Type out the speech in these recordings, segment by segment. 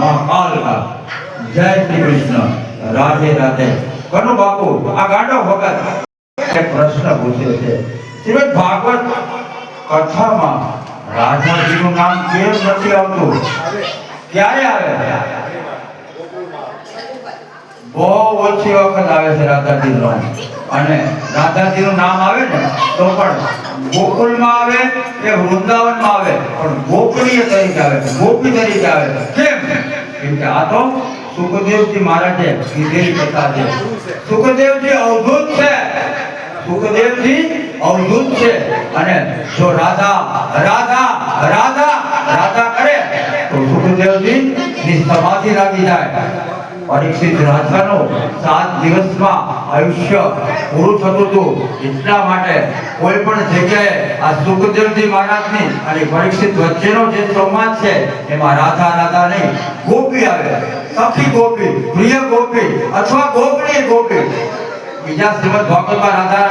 महाकाल का। जय श्री कृष्ण। राधे राधे। कनु बापू आ गांडो भगत एक प्रश्न पूछे छे। श्रीमद् भागवत कथाમાં રાધાજીનું નામ કેમ નથી આવતું? ક્યારે આવે? બહુ ઓછી વખત આવે છે રાધાજીનું નામ. અને રાધાજીનું નામ આવે ને તો પણ ગોકુળમાં આવે કે વૃંદાવનમાં આવે, પણ ગોપનીય તરીકે આવે, ગોપી તરીકે આવે. કેમ? કેમ કે આ તો સુખદેવજી મહારાજે કીધેલી કથા છે. સુખદેવજી અવધૂત છે. સુખદેવજી અવધૂત છે. અને જો રાધા રાધા રાધા રાધા કરે તો સુખદેવજી ની સમાધિ લાગી જાય. પરીક્ષિત રાજાનો 7 દિવસમાં આયુષ્ય પૂરું થતું હતું. એટલા માટે કોઈ પણ જગ્યાએ આ સુખદેવજી મહારાજની અને પરીક્ષિત વચ્ચેનો જે સંવાદ છે એમાં રાધા રાધા નહીં, ગોપી આવે. સખી ગોપી, પ્રિય ગોપી અથવા ગોપનીય ગોપી. બીજા શ્રીમદ ભાગવતમાં રાધા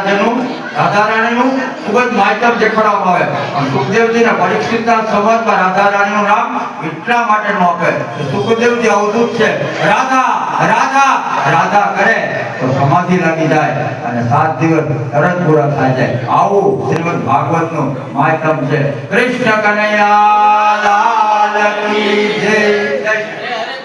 રાણીનું ખૂબ જ માધ્યમ દેખાડવામાં આવે. અને સુખદેવજીના પરીક્ષિતના સંવાદમાં રાધા રાણીનું નામ એટલા માટે ન આપે કે સુખદેવજી અવધૂત છે. રાધા રાધા રાધા કરે તો સમાધિ લાગી જાય અને 7 દિવસ તરત પૂરા થઈ જાય. આવું શ્રીમદ ભાગવતનું માધ્યમ છે. કૃષ્ણ કનૈયા લાલ કી જય.